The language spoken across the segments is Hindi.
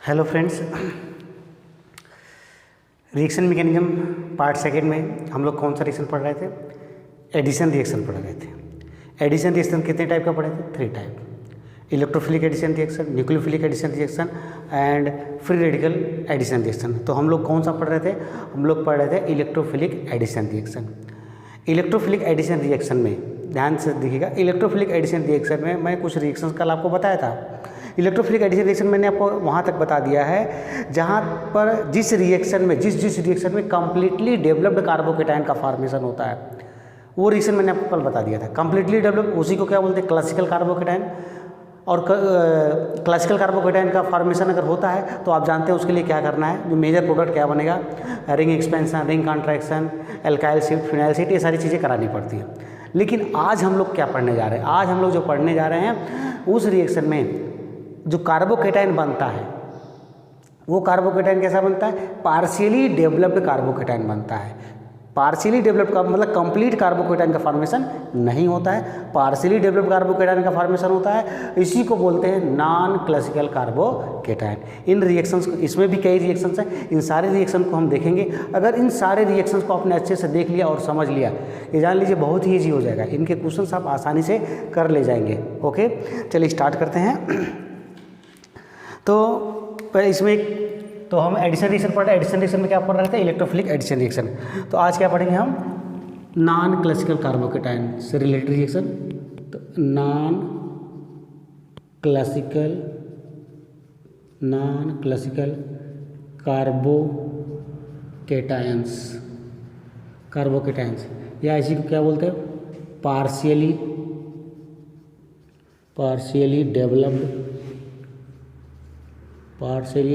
Hello friends, reaction mechanism part second में हम लोग कौन सा रिएक्शन पढ़ रहे थे? एडिशन रिएक्शन पढ़ रहे थे। एडिशन रिएक्शन कितने टाइप का पढ़े थे? 3 type. Electrophilic addition reaction, nucleophilic addition reaction and free radical addition reaction. तो हम लोग कौन सा पढ़ रहे थे? हम लोग पढ़ रहे थे electrophilic addition reaction. Electrophilic addition reaction में ध्यान से देखिएगा, इलेक्ट्रोफिलिक एडिशन रिएक्शन में मैं कुछ रिएक्शंस कल आपको बताया था। इलेक्ट्रोफिलिक एडिशन रिएक्शन मैंने आपको वहाँ तक बता दिया है जहाँ पर जिस रिएक्शन में कम्प्लीटली डेवलप्ड कार्बोकेटाइन का फॉर्मेशन होता है, वो रिएक्शन मैंने आपको कल बता दिया था। कम्प्लीटली डेवलप उसी को क्या बोलते हैं? Classical carbocation. और क्लासिकल कार्बोकेटाइन का फॉर्मेशन अगर होता है तो आप जानते हैं उसके लिए क्या करना है। जो मेजर प्रोडक्ट क्या बनेगा? Ring expansion, ring contraction, alkyl shift, phenyl shift, ये सारी चीज़ें करानी पड़ती हैं। लेकिन आज हम लोग क्या पढ़ने जा रहे हैं? आज हम लोग जो पढ़ने जा रहे हैं उस रिएक्शन में जो कार्बोकेटाइन बनता है वो कार्बोकेटाइन कैसा बनता है? पार्शियली डेवलप्ड कार्बोकेटाइन बनता है। पार्शियली डेवलप्ड का मतलब कंप्लीट कार्बोकेटाइन का फॉर्मेशन नहीं होता है, पार्शियली डेवलप्ड कार्बोकेटाइन का फॉर्मेशन होता है। इसी को बोलते हैं नॉन क्लासिकल कार्बोकेटाइन। इन रिएक्शंस को, इसमें भी कई रिएक्शंस हैं, इन सारे रिएक्शन को हम देखेंगे। अगर इन सारे रिएक्शंस को आपने अच्छे से देख लिया और समझ लिया, ये जान लीजिए बहुत ही ईजी हो जाएगा। इनके क्वेश्चंस आप आसानी से कर ले जाएंगे। ओके, चलिए स्टार्ट करते हैं। तो इसमें तो हम एडिशन रिएक्शन पढ़ रहे हैं। एडिशन रिएक्शन में क्या पढ़ रहे थे? Electrophilic addition reaction. तो आज क्या पढ़ेंगे हम? नॉन क्लासिकल कार्बोकेटाइन से रिलेटेड रिएक्शन। तो नॉन क्लासिकल कार्बोकेटाइंस या इसी को क्या बोलते हैं? Partially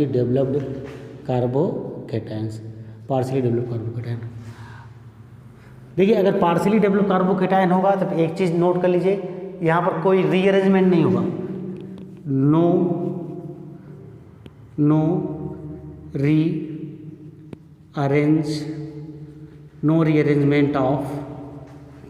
developed carbocations. देखिए, अगर पार्शियली डेवलप्ड कार्बोकेटाइन होगा तो एक चीज़ नोट कर लीजिए, यहाँ पर कोई रीअरेंजमेंट नहीं होगा। नो रीअरेंजमेंट ऑफ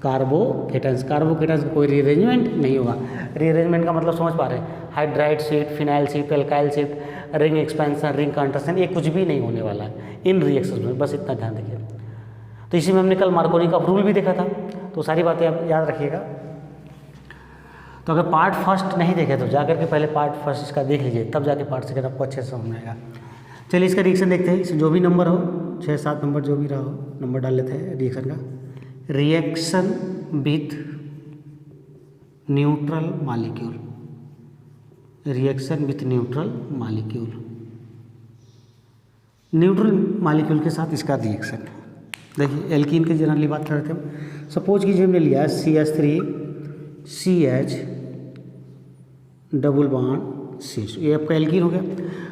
कार्बोकेटाइंस का कोई रीअरेंजमेंट नहीं होगा। रीअरेंजमेंट का मतलब समझ पा रहे हैं? Hydride shift, phenyl shift, alkyl shift, ring expansion, ring contraction, ये कुछ भी नहीं होने वाला है इन रिएक्शंस में। बस इतना ध्यान रखिए। तो इसी में हमने कल मार्कोनी का रूल भी देखा था, तो सारी बातें आप याद रखिएगा। तो अगर पार्ट फर्स्ट नहीं देखे तो जाकर के पहले पार्ट फर्स्ट इसका देख लीजिए, तब जाके पार्ट सेकंड आपको अच्छे से समझ में आएगा। चलिए इसका रिएक्शन देखते हैं। इसमें जो भी नंबर हो, 6-7 नंबर जो भी रहा हो, नंबर डाल लेते हैं रिएक्शन का। Reaction with neutral molecule, neutral molecule के साथ इसका रिएक्शन। देखिए, एल्कीन की जनरली बात कर रहे थे हम। सपोज कीजिए हमने लिया CH3CH डबल बॉन्ड CH, ये आपका एल्कीन हो गया।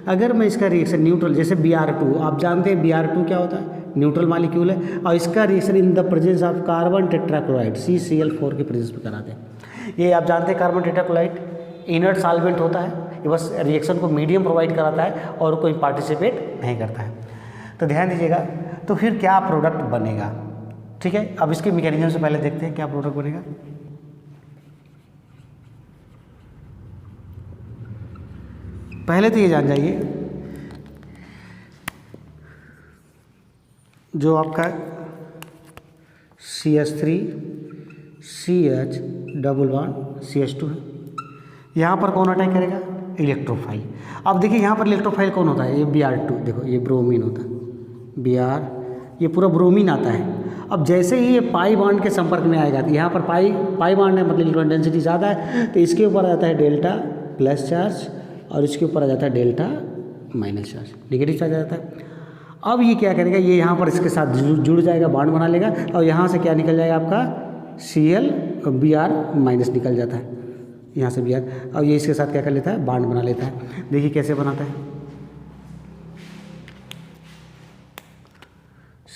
अगर मैं इसका रिएक्शन न्यूट्रल, जैसे Br2, आप जानते हैं Br2 क्या होता है? न्यूट्रल मॉलिक्यूल है, और इसका reaction in the presence of carbon tetrachloride CCl4 के प्रेजेंस में कराते हैं। ये आप जानते हैं कार्बन टेट्राक्लोराइड इनर्ट सॉल्वेंट होता है, ये बस रिएक्शन को मीडियम प्रोवाइड कराता है और कोई पार्टिसिपेट नहीं करता है। तो ध्यान दीजिएगा, तो फिर क्या प्रोडक्ट बनेगा? ठीक है, अब इसके मैकेनिज्म से पहले देखते हैं क्या प्रोडक्ट बनेगा। पहले तो ये जान जाइए, जो आपका CH3CH डबल बॉन्ड CH2 है, यहाँ पर कौन अटैक करेगा? इलेक्ट्रोफाइल। अब देखिए यहाँ पर इलेक्ट्रोफाइल कौन होता है? ये Br2, देखो ये ब्रोमीन होता है, Br, ये पूरा ब्रोमीन आता है। अब जैसे ही ये पाई बॉन्ड के संपर्क में आएगा, तो यहाँ पर पाई बॉन्ड है, मतलब इलेक्ट्रॉन डेंसिटी ज़्यादा है, तो इसके ऊपर आ जाता है डेल्टा प्लस चार्ज और इसके ऊपर आ जाता है delta minus charge, negative charge आ जाता है। अब ये क्या करेगा? ये यहाँ पर इसके साथ जुड़ जाएगा, बॉन्ड बना लेगा, और यहाँ से क्या निकल जाएगा? आपका Cl Br माइनस निकल जाता है यहाँ से Br। अब ये इसके साथ क्या कर लेता है? बॉन्ड बना लेता है। देखिए कैसे बनाता है।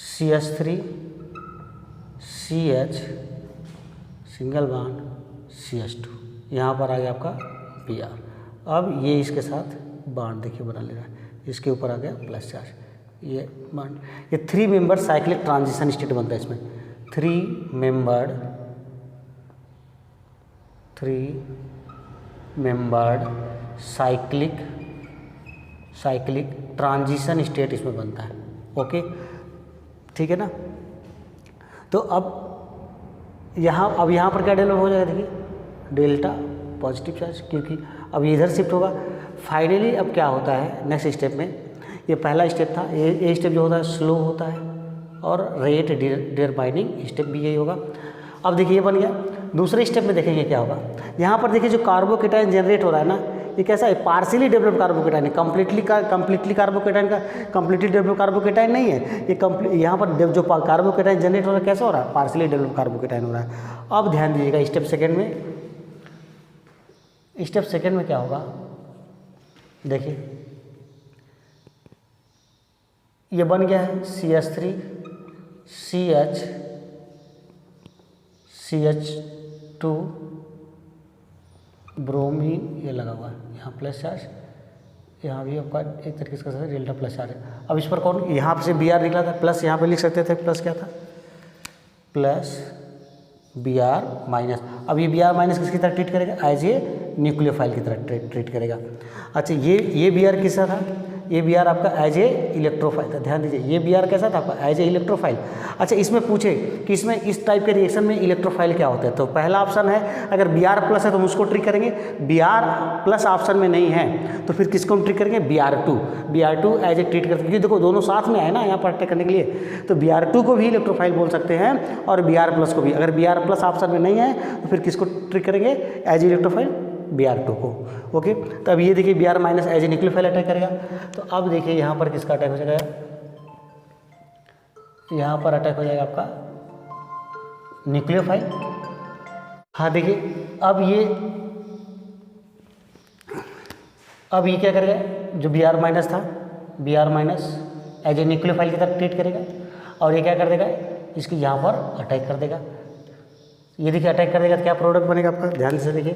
CH3CH सिंगल बॉन्ड CH2, यहाँ पर आ गया आपका Br। अब ये इसके साथ बॉन्ड देखिए बना ले रहा है, इसके ऊपर आ गया प्लस चार्ज, ये बॉन्ड। ये 3 मेंबर साइक्लिक ट्रांजिशन स्टेट बनता है इसमें। 3 membered cyclic cyclic transition state इसमें बनता है। ओके, ठीक है ना। तो अब यहाँ पर क्या डेवलप हो जाएगा, देखिए डेल्टा पॉजिटिव चार्ज, क्योंकि अब इधर शिफ्ट होगा। फाइनली अब क्या होता है नेक्स्ट स्टेप में, ये पहला स्टेप था, ये स्टेप जो होता है स्लो होता है और रेट डिटरमाइनिंग स्टेप भी यही होगा। अब देखिए ये बन गया। दूसरे स्टेप में देखेंगे क्या होगा। यहाँ पर देखिए जो कार्बोकेटाइन जनरेट हो रहा है ना, ये कैसा है, पार्शियली डेवलप्ड कार्बोकेटाइन है, कंप्लीटली कार्बोकेटाइन का कंप्लीटली डेवलप्ड कार्बोकेटाइन नहीं है ये। यहाँ पर जो कार्बोकेटाइन जनरेट हो रहा है कैसा हो रहा है, पार्शियली डेवलप्ड कार्बोकेटाइन हो रहा है। अब ध्यान दीजिएगा स्टेप सेकेंड में क्या होगा, देखिए ये बन गया है CH3 CH2 ब्रोमीन, ये लगा हुआ है यहाँ प्लस चार्ज, यहाँ भी आपका एक तरीके से डेल्टा प्लस चार्ज है। अब इस पर कौन, यहाँ से Br निकला था प्लस, यहाँ पे लिख सकते थे प्लस क्या था, प्लस Br माइनस। अब ये Br माइनस किसकी तरह ट्रीट करेगा, एज ए न्यूक्लियोफाइल की तरह ट्रीट करेगा। अच्छा ये Br किसका था, ये Br आपका एज ए इलेक्ट्रोफाइल था। ध्यान दीजिए ये Br कैसा था आपका, एज ए इलेक्ट्रोफाइल। अच्छा इसमें पूछे कि इसमें इस टाइप के रिएक्शन में इलेक्ट्रोफाइल क्या होते हैं, तो पहला ऑप्शन है अगर Br प्लस है तो हम उसको ट्रीट करेंगे, Br प्लस ऑप्शन में नहीं है तो फिर किसको हम ट्रीट करेंगे, Br2 एज ए ट्रीट करते हैं, क्योंकि देखो दोनों साथ में आए ना यहाँ पर अटैक करने के लिए, तो Br2 को भी इलेक्ट्रोफाइल बोल सकते हैं और Br प्लस को भी। अगर Br प्लस ऑप्शन में नहीं है तो फिर किसको ट्रीट करेंगे, एज इलेक्ट्रोफाइल Br2 को। ओके, तो अब ये देखिए Br minus as a nucleophile attack करेगा। तो अब देखिए यहाँ पर किसका अटैक हो जाएगा, यहाँ पर अटैक हो जाएगा आपका न्यूक्लियोफाइल। हाँ देखिए अब ये क्या करेगा, जो Br माइनस था, Br minus as a nucleophile की तरह ट्रीट करेगा और ये क्या कर देगा, इसकी यहाँ पर अटैक कर देगा। ये देखिए अटैक कर देगा तो क्या प्रोडक्ट बनेगा आपका, ध्यान से देखिए,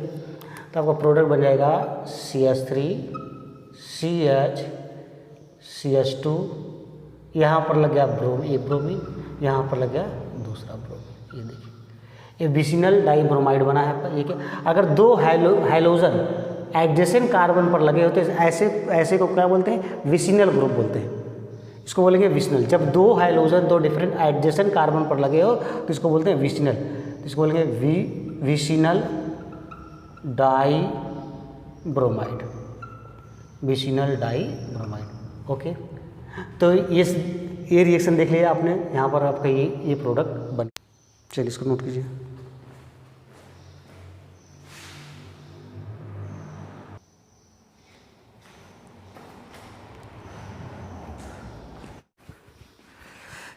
तो आपका प्रोडक्ट बन जाएगा CH3 CH2, यहाँ पर लग गया ब्रोमीन, यहाँ पर लग गया दूसरा ब्रोमीन। ये देखिए ये विसिनल डाइब्रोमाइड बना है आपका। ये क्या, अगर दो हाइलोजन एडजेसेंट कार्बन पर लगे होते हैं ऐसे को क्या बोलते हैं, विसिनल ग्रुप बोलते हैं, इसको बोलेंगे विसिनल। जब दो हाइलोजन दो डिफरेंट एडजेसेंट कार्बन पर लगे हो तो इसको बोलते हैं विसिनल, तो इसको बोलेंगे vicinal dibromide, vicinal dibromide. Okay, तो ये रिएक्शन देख लिया आपने, यहाँ पर आपका ये प्रोडक्ट बन। चलिए इसको नोट कीजिए।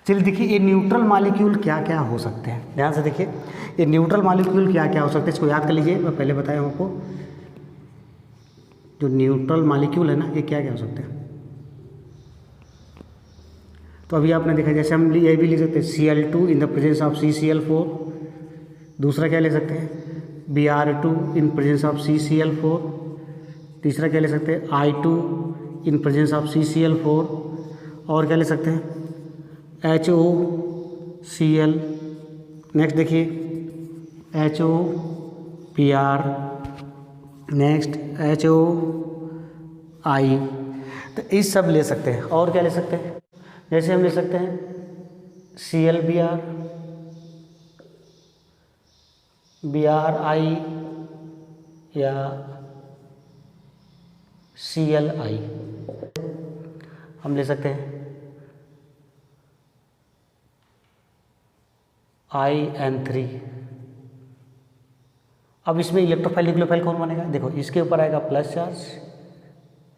चलिए देखिए ये न्यूट्रल मॉलिक्यूल क्या क्या हो सकते हैं, ध्यान से देखिए ये न्यूट्रल मॉलिक्यूल क्या क्या हो सकते हैं, इसको याद कर लीजिए। मैं पहले बताया हूँ आपको, जो न्यूट्रल मॉलिक्यूल है ना ये क्या क्या हो सकते हैं। तो अभी आपने देखा, जैसे हम ये भी लिख सकते हैं Cl2 in the presence of CCl4। दूसरा क्या ले सकते हैं, Br2 in presence of CCl4। तीसरा क्या ले सकते हैं, I2 in presence of CCl4। और क्या ले सकते हैं, HOCl। नेक्स्ट देखिए HOPr, नेक्स्ट HOI। तो इस सब ले सकते हैं। और क्या ले सकते हैं, जैसे हम ले सकते हैं ClBr, Bri या Cli। हम ले सकते हैं IN3। अब इसमें इलेक्ट्रोफाइल न्यूक्लियोफाइल कौन बनेगा, देखो इसके ऊपर आएगा प्लस चार्ज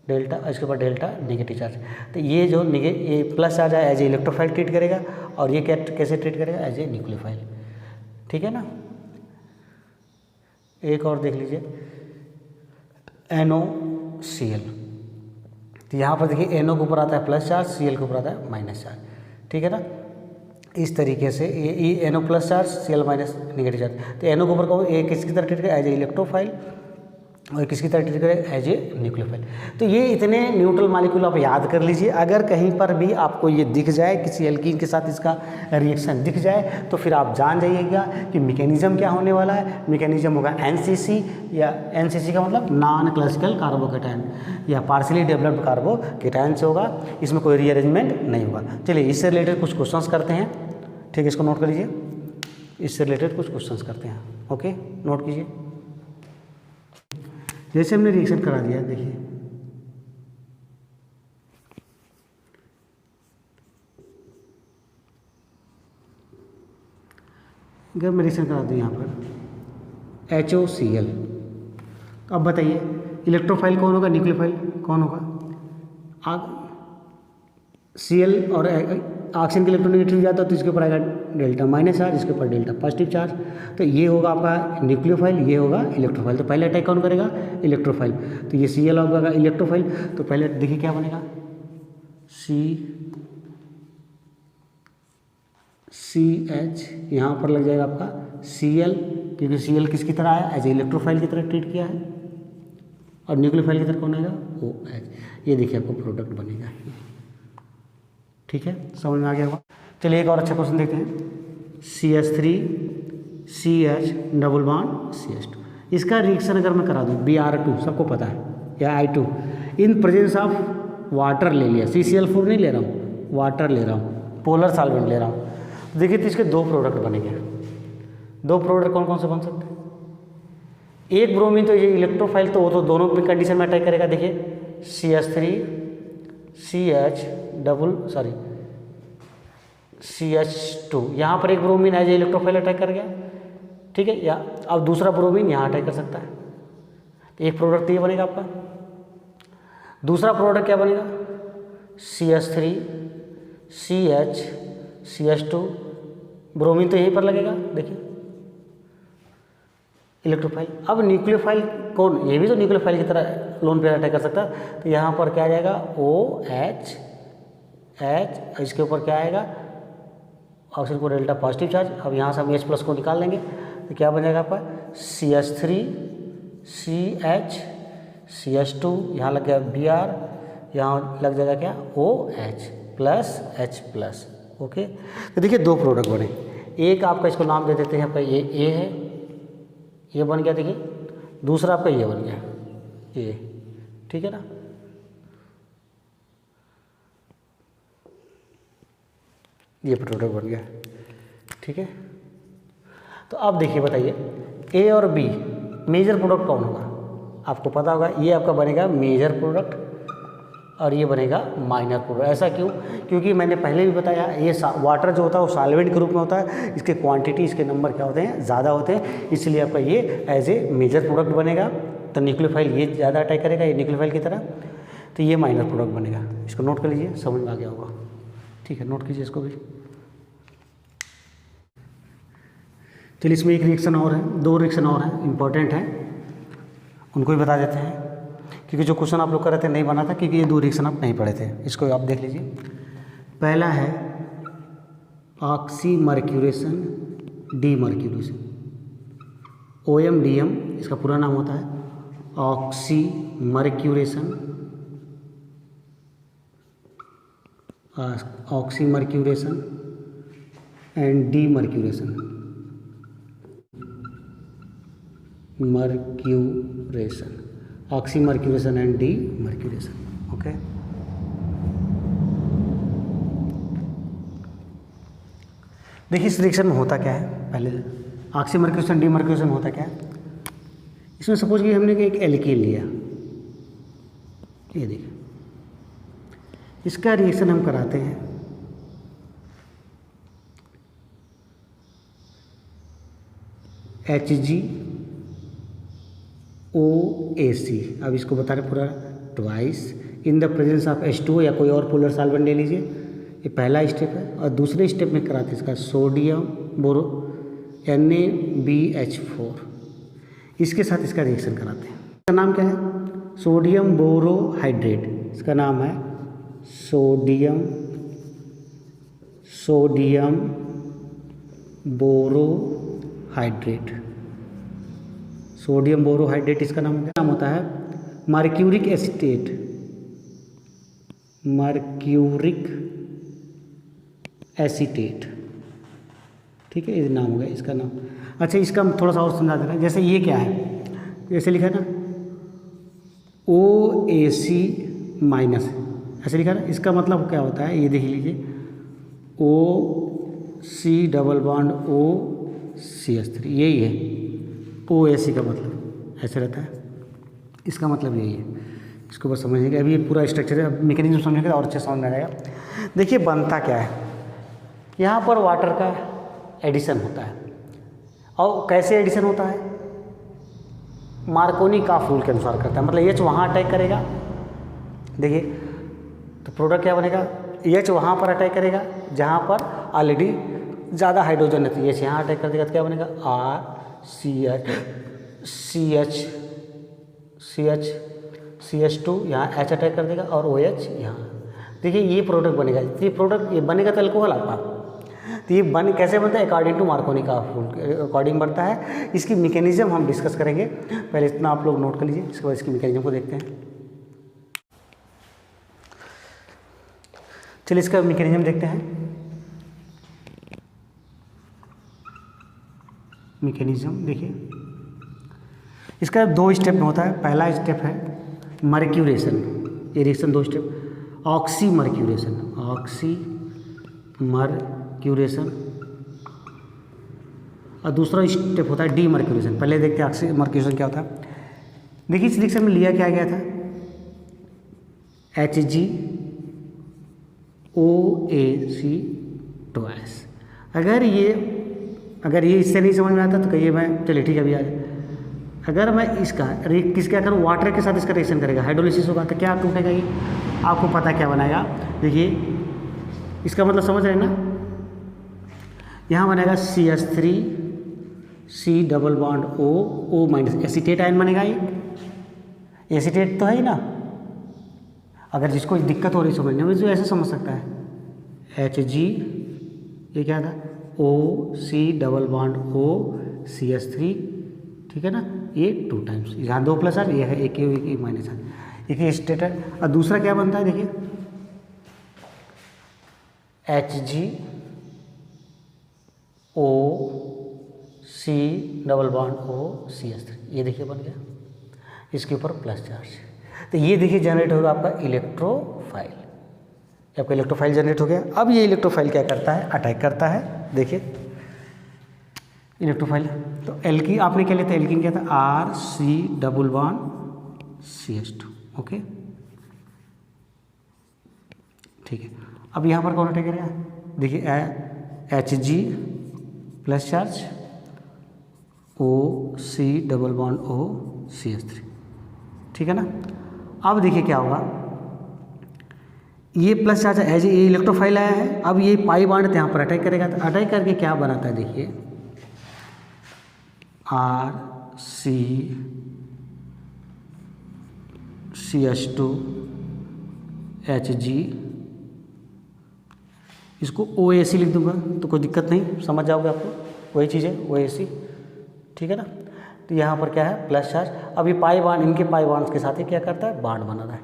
डेल्टा, इसके ऊपर डेल्टा नेगेटिव चार्ज। तो ये जो ये प्लस चार्ज है एज ए इलेक्ट्रोफाइल ट्रीट करेगा और ये कैसे ट्रीट करेगा, एज ए न्यूक्लियोफाइल। ठीक है ना। एक और देख लीजिए NOCl। तो यहाँ पर देखिए NO के ऊपर आता है प्लस चार्ज, Cl के ऊपर आता है माइनस चार्ज। ठीक है ना। इस तरीके से ये NO plus charge, Cl minus negative charge. तो NO के ऊपर कहो ये किसकी तरह ट्रीट करेगा, एज ए इलेक्ट्रोफाइल और किसकी तरह ट्रीट करेगा, एज ए न्यूक्लियोफाइल। तो ये इतने न्यूट्रल मॉलिक्यूल आप याद कर लीजिए। अगर कहीं पर भी आपको ये दिख जाए, किसी एल्कीन के साथ इसका रिएक्शन दिख जाए, तो फिर आप जान जाइएगा कि मैकेनिज्म क्या होने वाला है। मैकेनिज्म होगा एनसीसी, या एनसीसी का मतलब नॉन क्लासिकल कार्बोकेटायन, या पार्शियली डेवलप्ड कार्बोकेटायन से होगा। इसमें कोई रीअरेंजमेंट नहीं होगा। चलिए इससे रिलेटेड कुछ क्वेश्चंस करते हैं, ठीक है, इसको नोट कर लीजिए। इससे रिलेटेड कुछ क्वेश्चंस करते हैं, ओके, नोट कीजिए। जैसे हमने रिएक्शन करा दिया, देखिए अगर मैं रिएक्शन करा दूँ यहाँ पर HOCl, तो अब बताइए इलेक्ट्रोफाइल कौन होगा, न्यूक्लियोफाइल कौन होगा। Cl और ऑक्सीजन के इलेक्ट्रोनेगेटिव जाता है तो इसके ऊपर आएगा डेल्टा माइनस चार्ज, इसके ऊपर डेल्टा पॉजिटिव चार्ज। तो ये होगा आपका न्यूक्लियोफाइल, ये होगा इलेक्ट्रोफाइल। तो पहले अटैक कौन करेगा, इलेक्ट्रोफाइल। तो ये Cl होगा इलेक्ट्रोफाइल। तो पहले देखिए क्या बनेगा, CH, यहाँ पर लग जाएगा आपका Cl, क्योंकि Cl किसकी तरह है, एज ए इलेक्ट्रोफाइल की तरह ट्रीट किया है। और न्यूक्लियोफाइल की तरह कौन आएगा, OH। ये देखिए आपको प्रोडक्ट बनेगा, ठीक है, समझ में आ गया होगा। चलिए एक और अच्छा क्वेश्चन देखते हैं। CH3 CH double bond CH2, इसका रिएक्शन अगर मैं करा दूँ Br2, सबको पता है, या I2, in presence of water ले लिया, CCl4 नहीं ले रहा हूँ, वाटर ले रहा हूँ, पोलर सॉल्वेंट ले रहा हूँ। तो देखिए तो इसके दो प्रोडक्ट बनेंगे। दो प्रोडक्ट कौन कौन से बन सकते हैं। एक ब्रोमीन, तो ये इलेक्ट्रोफाइल, तो वो तो दोनों कंडीशन में अटैक करेगा। देखिए CH2, यहाँ पर एक bromine as a electrophile attack कर गया, ठीक है, या अब दूसरा ब्रोमीन यहाँ अटैक कर सकता है। तो एक प्रोडक्ट तो ये बनेगा आपका। दूसरा प्रोडक्ट क्या बनेगा, CH3 CH CH2, ब्रोमीन तो यहीं पर लगेगा, देखिए इलेक्ट्रोफाइल। अब न्यूक्लियोफाइल कौन, ये भी तो न्यूक्लियोफाइल की तरह लोन पेयर अटैक कर सकता है। तो यहाँ पर क्या आ जाएगा, OH, इसके ऊपर क्या आएगा, ऑक्सीजन को डेल्टा पॉजिटिव चार्ज। अब यहाँ से हम H+ को निकाल लेंगे, तो क्या बन जाएगा आपका CH3 CH CH2, यहाँ लग गया Br, यहाँ लग जाएगा क्या OH प्लस H+, ओके। तो देखिए दो प्रोडक्ट बने। एक आपका इसको नाम दे देते हैं आपका ये A है, ये बन गया, देखिए दूसरा आपका ये बन गया A, ठीक है ना। ये प्रोडक्ट बन गया, ठीक है। तो अब देखिए बताइए A और B मेजर प्रोडक्ट कौन होगा, आपको पता होगा। ये आपका बनेगा मेजर प्रोडक्ट और ये बनेगा माइनर प्रोडक्ट। ऐसा क्यों, क्योंकि मैंने पहले भी बताया ये वाटर जो होता है वो सॉल्वेंट के रूप में होता है, इसके क्वांटिटी, इसके नंबर क्या होते हैं, ज़्यादा होते हैं, इसलिए आपका ये एज ए मेजर प्रोडक्ट बनेगा। तो न्यूक्लियोफाइल ये ज़्यादा अटैक करेगा, ये न्यूक्लियोफाइल की तरह, तो ये माइनर प्रोडक्ट बनेगा। इसको नोट कर लीजिए, समझ में आ गया होगा, ठीक है, नोट कीजिए इसको भी। चलिए इसमें एक रिएक्शन और है, दो रिएक्शन और हैं, इंपॉर्टेंट हैं, उनको भी बता देते हैं, क्योंकि जो क्वेश्चन आप लोग कर रहे थे नहीं बना था, क्योंकि ये दो रिएक्शन आप नहीं पढ़े थे। इसको आप देख लीजिए। पहला है ऑक्सीमर्क्यूरेशन डीमर्क्यूरेशन, OMDM इसका पूरा नाम होता है oxymercuration, oxymercuration and demercuration, mercuration, oxymercuration and demercuration, okay. देखिए इस रिएक्शन में होता क्या है, पहले ऑक्सीमर्क्यूरेशन डीमर्क्यूरेशन होता क्या है। इसमें सपोज कि हमने एक एल्कीन लिया, ये देखिए, इसका रिएक्शन हम कराते हैं HgOAC। अब इसको बता रहे पूरा twice in the presence of H2O, या कोई और पोलर सॉल्वेंट ले लीजिए। ये पहला स्टेप है। और दूसरे स्टेप में कराते हैं इसका सोडियम बोरो NaBH4, इसके साथ इसका रिएक्शन कराते हैं। इसका नाम क्या है, सोडियम बोरोहाइड्रेट, इसका नाम है सोडियम बोरोहाइड्रेट, सोडियम बोरोहाइड्रेट इसका नाम होता है मर्क्यूरिक एसिटेट, मर्क्यूरिक एसिटेट, ठीक है, ये नाम हो गया इसका नाम। अच्छा, इसका हम थोड़ा सा और समझा दे रहे हैं। जैसे ये क्या है, जैसे लिखा है ना OAC माइनस, ऐसे लिखा है ना, इसका मतलब क्या होता है ये देख लीजिए, OC डबल बॉन्ड OCH3, यही है OAC का मतलब, ऐसे रहता है, इसका मतलब यही है। इसको बस समझिएगा, अभी ये पूरा स्ट्रक्चर है, अब मैकेनिज्म समझेंगे और अच्छे समझ में आ जाएगा। देखिए बनता क्या है, यहाँ पर वाटर का एडिशन होता है, और कैसे एडिशन होता है, मार्कोनी का रूल के अनुसार करता है। मतलब H वहाँ अटैक करेगा, देखिए तो प्रोडक्ट क्या बनेगा, H वहाँ पर अटैक करेगा जहाँ पर ऑलरेडी ज़्यादा हाइड्रोजन रहती है, H यहाँ अटैक कर देगा तो क्या बनेगा CH2, यहाँ H अटैक कर देगा और OH यहाँ, देखिए ये प्रोडक्ट बनेगा। ये प्रोडक्ट ये बनेगा तो अल्कोहल आपका, तो ये कैसे बनता है, अकॉर्डिंग टू मार्कोनी का रूल अकॉर्डिंग बनता है। इसकी मैकेनिज्म हम डिस्कस करेंगे, पहले इतना आप लोग नोट कर लीजिए, इसके बाद इसकी मैकेनिज्म को देखते हैं। चलिए इसका मैकेनिज्म देखते हैं। मैकेनिज्म देखिए, इसका 2 स्टेप में होता है। पहला स्टेप है मर्क्यूरेशन, ये रिएक्शन 2 स्टेप, ऑक्सी मर्क्यूरेशन और दूसरा स्टेप होता है डी मर्क्यूरेशन। पहले देखते हैं ऑक्सी मर्क्यूरेशन क्या होता है। देखिए इस रिएक्शन में लिया क्या गया था, HgOAc2। अगर ये इससे नहीं समझ में आता तो कहिए मैं, चलिए ठीक है अभी आ जाए। अगर मैं इसका किसके करूँ, वाटर के साथ इसका रिएक्शन करेगा, हाइड्रोलिसिस होगा, तो क्या टूटेगा, ये आपको पता क्या बनाएगा। देखिए इसका मतलब समझ रहे हैं ना, यहाँ बनेगा CH3 C double bond O minus, acetate ion बनेगा। ये एसीटेट तो है ही ना, अगर जिसको दिक्कत हो रही समझने में तो ऐसे समझ सकता है Hg, ये क्या था OC डबल बॉन्ड OCH3, ठीक है ना, ये 2 टाइम्स, यहाँ 2 प्लस है, ये है एक माइनस है, एक ही स्टेट है। और दूसरा क्या बनता है देखिए HgOC डबल बॉन्ड OCH3, ये देखिए बन गया, इसके ऊपर प्लस चार्ज। तो ये देखिए जनरेट होगा आपका इलेक्ट्रोफाइल, आपका इलेक्ट्रोफाइल जनरेट हो गया। अब ये इलेक्ट्रोफाइल क्या करता है, अटैक करता है। देखिए इलेक्ट्रोफाइल, तो एल्की आपने क्या लिया था, एल्कीन क्या था RC double bond CH2, okay ठीक है। अब यहाँ पर कौन अटैक करेगा, देखिए Hg plus charge OC double bond OCH3, ठीक है ना। अब देखिए क्या होगा, ये प्लस चार्ज है, ये इलेक्ट्रोफाइल आया है, अब ये पाई बॉन्ड यहाँ पर अटैक करेगा, तो अटैक करके क्या बनाता है देखिए CH2 Hg, इसको OAC लिख दूंगा तो कोई दिक्कत नहीं, समझ जाओगे आपको, वही चीज़ है OAC, ठीक है ना। तो यहाँ पर क्या है प्लस चार्ज, अब ये पाई बॉन्ड, इनके पाई बॉन्ड्स के साथ ही क्या करता है, बॉन्ड बनाता है।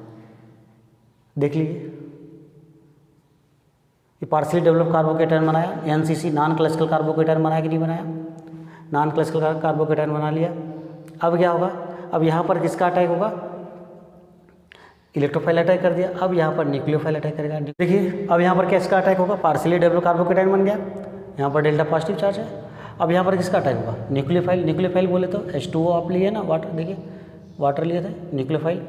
देख लीजिए ये पार्शियली डेवलप कार्बोकेटायन बनाया, NCC नॉन क्लासिकल कार्बोकेटायन बनाया कि नहीं बनाया, नॉन क्लासिकल कार्बोकेटायन बना लिया। अब क्या होगा, अब यहाँ पर किसका अटैक होगा, इलेक्ट्रोफाइल अटैक कर दिया। अब यहाँ पर न्यूक्लियोफाइल अटैक करेगा। देखिए अब यहाँ पर किसका अटैक होगा, पार्शियली डेवलप कार्बोकेटायन बन गया, यहाँ पर डेल्टा पॉजिटिव चार्ज है। अब यहाँ पर किसका अटैक होगा, न्यूक्लियोफाइल बोले तो H2O आप लिए ना, वाटर, देखिए वाटर लिए थे, न्यूक्लियोफाइल।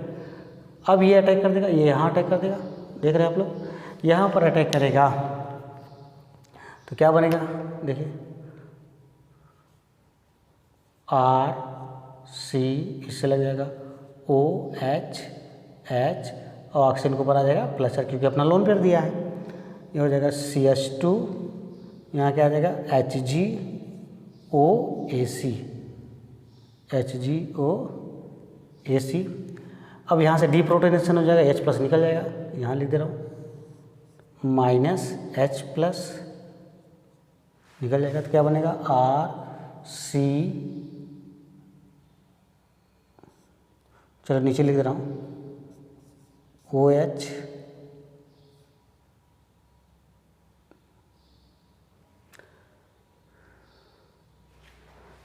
अब ये अटैक कर देगा, ये यहाँ अटैक कर देगा, देख रहे हैं आप लोग, यहाँ पर अटैक करेगा तो क्या बनेगा, देखिए RC, इससे लग जाएगा OH और ऑक्सीजन को ऊपर आ जाएगा प्लस चार्ज, क्योंकि अपना लोन पेयर दिया है। ये हो जाएगा CH2, यहाँ क्या आ जाएगा HgOAc। अब यहाँ से डीप्रोटोनेशन हो जाएगा, H+ निकल जाएगा, यहाँ लिख दे रहा हूँ -H+ निकल जाएगा, तो क्या बनेगा RC चलो नीचे लिख दे रहा हूँ OH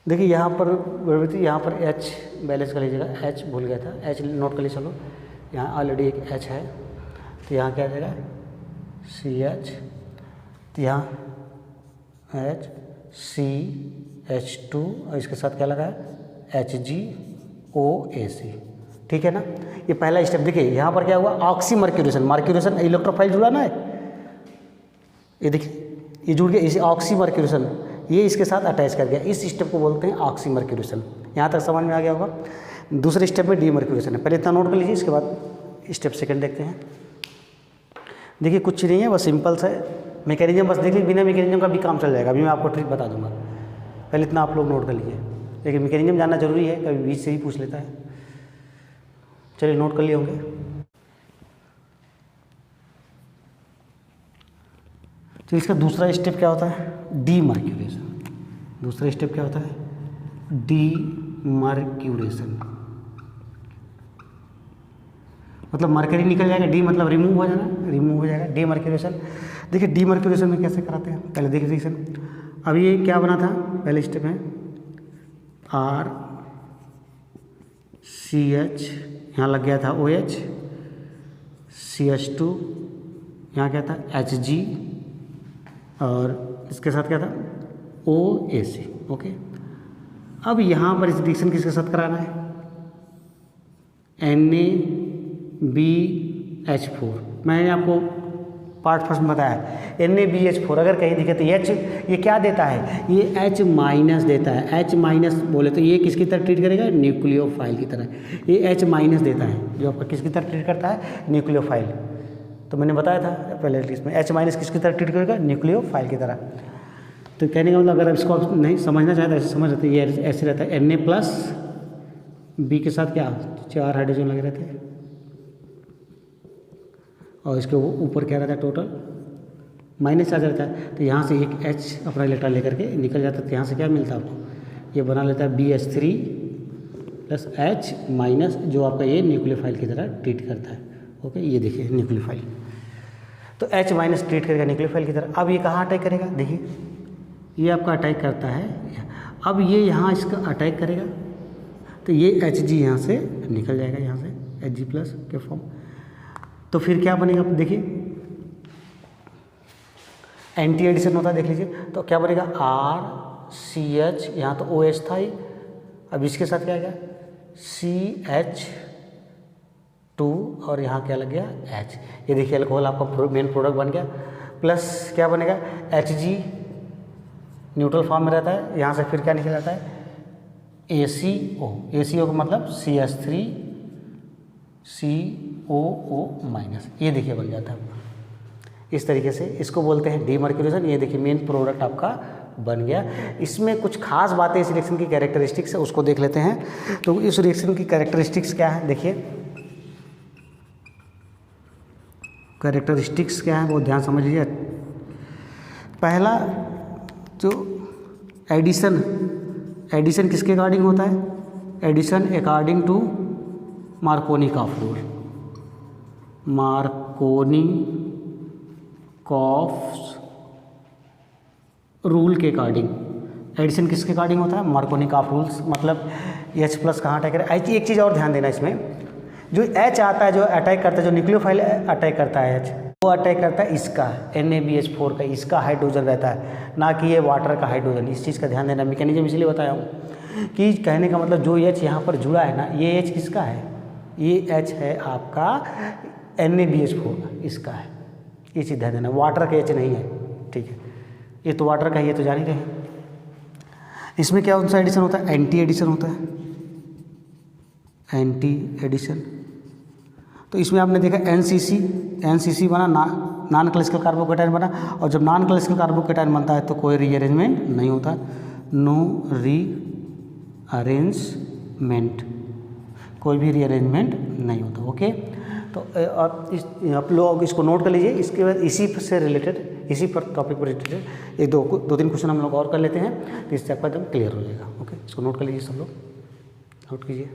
देखिए यहाँ पर यहाँ पर H बैलेंस कर लीजिएगा, H भूल गया था, H नोट कर लीजिए। चलो यहाँ ऑलरेडी एक H है तो यहाँ क्या आ जाएगा CH, तो यहाँ HCH2 और इसके साथ क्या लगा है HgOAc, ठीक है ना। ये पहला स्टेप। देखिए यहाँ पर क्या हुआ ऑक्सीमर्क्यूरेशन, मर्क्यूरेशन इलेक्ट्रोफाइल जुड़ा ना है, ये देखिए ये जुड़ गया, इसे ऑक्सीमर्क्यूरेशन ये इसके साथ अटैच कर गया, इस स्टेप को बोलते हैं ऑक्सीमर्क्यूरेशन। यहाँ तक समझ में आ गया होगा। दूसरे स्टेप में डीमर्क्यूरेशन है, पहले इतना नोट कर लीजिए, इसके बाद स्टेप सेकंड देखते हैं। देखिए कुछ नहीं है, बस सिंपल सा मैकेनिज्म बस देख लीजिए, बिना मैकेनिज्म का भी काम चल जाएगा, अभी मैं आपको ट्रिक बता दूंगा, पहले इतना आप लोग नोट कर लीजिए। लेकिन मैकेनिज्म जानना जरूरी है, कभी बीच से ही पूछ लेता है। चलिए नोट कर लिए होंगे। तो इसका दूसरा स्टेप क्या होता है डीमर्क्यूरेशन। दूसरा स्टेप क्या होता है डीमर्क्यूरेशन, मतलब मरकरी निकल जाएगा, डी मतलब रिमूव हो जाना, रिमूव हो जाएगा डीमर्क्यूरेशन। देखिए डीमर्क्यूरेशन में कैसे कराते हैं, पहले देखिए सेक्शन। अब ये क्या बना था पहले स्टेप में RCH, यहाँ लग गया था OH, CH2, यहाँ क्या था Hg और इसके साथ क्या था OAc, ओके। अब यहाँ पर इस रिएक्शन किसके साथ कराना है NaBH4। मैंने आपको पार्ट फर्स्ट में बताया NaBH4 अगर कहीं दिखे तो H ये क्या देता है, ये H माइनस देता है। H माइनस बोले तो ये किसकी तरह ट्रीट करेगा न्यूक्लियोफाइल की तरह, ये H माइनस देता है जो आपका किसकी तरह ट्रीट करता है न्यूक्लियोफाइल। तो मैंने बताया था पहले इसमें H माइनस किसकी तरह ट्रीट करेगा न्यूक्लियोफाइल की तरह। तो कहने का मतलब अगर इसको आप नहीं समझना चाहते ऐसे समझ रहते, ये ऐसे रहता है Na प्लस B के साथ क्या 4 हाइड्रोजन लगे रहते हैं और इसके ऊपर क्या रहता है टोटल माइनस चार्ज रहता है। तो यहाँ से एक H अपना इलेक्ट्रॉन लेकर के निकल जाता है, तो यहाँ से क्या मिलता है आपको, ये बना लेता है BH3 प्लस H माइनस, जो आपका ये न्यूक्लियोफाइल की तरह ट्रीट करता है। ओके ये देखिए न्यूक्लियोफाइल, तो H माइनस ट्रीट करेगा न्यूक्लियोफाइल की तरह। अब ये कहाँ अटैक करेगा, देखिए ये आपका अटैक करता है, अब ये यहाँ इसका अटैक करेगा तो ये Hg यहाँ से निकल जाएगा, यहाँ से Hg प्लस के फॉर्म। तो फिर क्या बनेगा देखिए एंटी एडिशन होता है, देख लीजिए तो क्या बनेगा RCH, यहाँ तो OH था ही, अब इसके साथ क्या आ गया CH2 और यहाँ क्या लग गया H। ये देखिए अल्कोहल आपका मेन प्रोडक्ट बन गया, प्लस क्या बनेगा Hg न्यूट्रल फॉर्म में रहता है, यहाँ से फिर क्या निकल जाता है ACO। ACO का मतलब CH3COO माइनस, ये देखिए बन जाता है इस तरीके से, इसको बोलते हैं डीमर्क्यूरेशन। ये देखिए मेन प्रोडक्ट आपका बन गया। इसमें कुछ खास बातें इस रिएक्शन की कैरेक्टरिस्टिक्स है, उसको देख लेते हैं। तो इस रिएक्शन की कैरेक्टरिस्टिक्स क्या है, देखिए कैरेक्टरिस्टिक्स क्या है वो ध्यान समझ लीजिए। पहला जो एडिशन किसके अकॉर्डिंग होता है, addition according to Markovnikov rule, Markovnikov rule के अकॉर्डिंग एडिशन किसके अकॉर्डिंग होता है मार्कोनिकॉफ रूल्स। मतलब H प्लस कहाँ अटैक करेगा। एक चीज़ और ध्यान देना, इसमें जो H आता है जो अटैक करता है, जो न्यूक्लियोफाइल अटैक करता है H, वो अटैक करता है इसका NaBH4 का, इसका हाइड्रोजन रहता है, ना कि ये वाटर का हाइड्रोजन। इस चीज़ का ध्यान देना, मैकेनिज्म इसलिए बताया हूँ कि कहने का मतलब जो H यहाँ पर जुड़ा है ना, ये H किसका है, ये H है आपका NaBH4 का, इसका है। ये चीज़ ध्यान देना, वाटर का H नहीं है, ठीक है। ये तो वाटर का, ये तो जान ही रहे। इसमें क्या कौन सा एडिशन होता है, एंटी एडिशन होता है, एंटी एडिशन। तो इसमें आपने देखा NCC बना, नॉन क्लासिकल कार्बोकेटाइन बना, और जब नॉन क्लासिकल कार्बोकेटाइन बनता है तो कोई रीअरेंजमेंट नहीं होता, नो रीअरेंजमेंट, कोई भी रीअरेंजमेंट नहीं होता। ओके, तो आप लोग इसको नोट कर लीजिए। इसके बाद इसी से रिलेटेड, इसी पर टॉपिक पर रिलेटेड एक दो तीन क्वेश्चन हम लोग और कर लेते हैं, तो इससे आपका एकदम क्लियर हो जाएगा। ओके, इसको नोट कर लीजिए, सब लोग नोट कीजिए।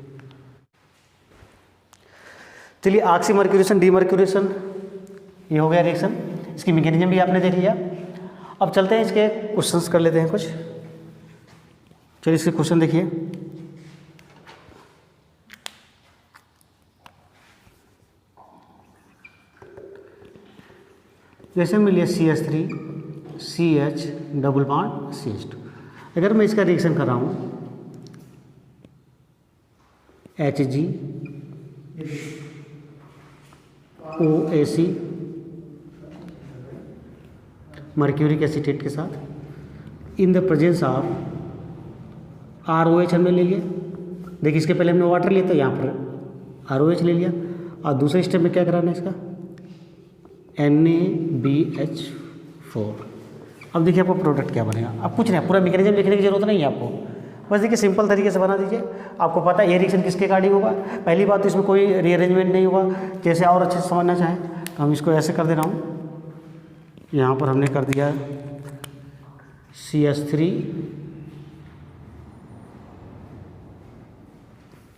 चलिए ऑक्सीमर्क्यूरेशन, डीमर्क्यूरेशन, ये हो गया रिएक्शन। इसकी मैकेनिज्म भी आपने देख लिया। अब चलते हैं इसके क्वेश्चंस कर लेते हैं कुछ। चलिए इसके क्वेश्चन देखिए। जैसे मिल लिया CH3CH डबल बॉन्ड CH2। अगर मैं इसका रिएक्शन कर रहा हूँ HgOAc मर्क्यूरिक एसीटेट के साथ इन द प्रेजेंस ऑफ ROH हमने ले लिया। देखिए इसके पहले हमने वाटर लिया था, यहाँ पर ROH ले लिया। और दूसरे स्टेप में क्या कराना है इसका NaBH4। अब देखिए आपको प्रोडक्ट क्या बनेगा। अब कुछ नहीं, पूरा मैकेनिज्म लिखने की जरूरत नहीं है आपको, बस देखिए सिंपल तरीके से बना दीजिए। आपको पता है ये रिएक्शन किसके अकॉर्डिंग होगा। पहली बात तो इसमें कोई रीअरेंजमेंट नहीं होगा। जैसे और अच्छे से समझना चाहें तो हम इसको ऐसे कर दे रहा हूँ। यहाँ पर हमने कर दिया CH3,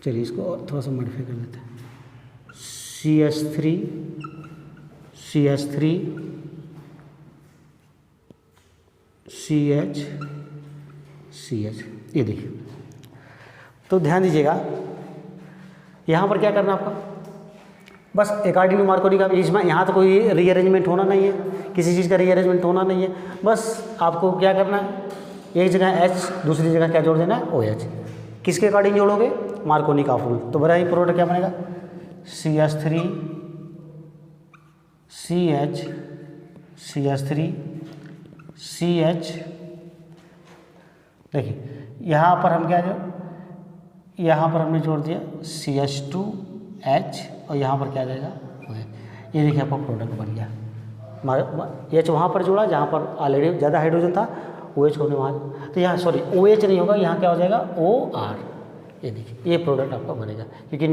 चलिए इसको और थोड़ा सा मॉडिफाई कर लेते हैं। CH3 CH ये देखिए। तो ध्यान दीजिएगा यहाँ पर क्या करना आपका, बस अकॉर्डिंग टू मार्कोनी का। इसमें यहाँ तो कोई रीअरेंजमेंट होना नहीं है, किसी चीज़ का रीअरेंजमेंट होना नहीं है। बस आपको क्या करना है, एक जगह H, दूसरी जगह क्या जोड़ देना है OH। किसके अकॉर्डिंग जोड़ोगे, मार्कोनी का फॉर्मूला। तो बड़ा ही प्रोडक्ट क्या बनेगा CH3 CH देखिए यहाँ पर हम क्या जो यहाँ पर हमने जोड़ दिया CH2H और यहाँ पर क्या आ जाएगा OH। ये देखिए आपका प्रोडक्ट बन गया। H वहाँ पर जोड़ा जहाँ पर ऑलरेडी ज़्यादा हाइड्रोजन था, OH को वहाँ, तो यहाँ सॉरी OH नहीं होगा, यहाँ क्या हो जाएगा OR। ये देखिए ये प्रोडक्ट आपका बनेगा, क्योंकि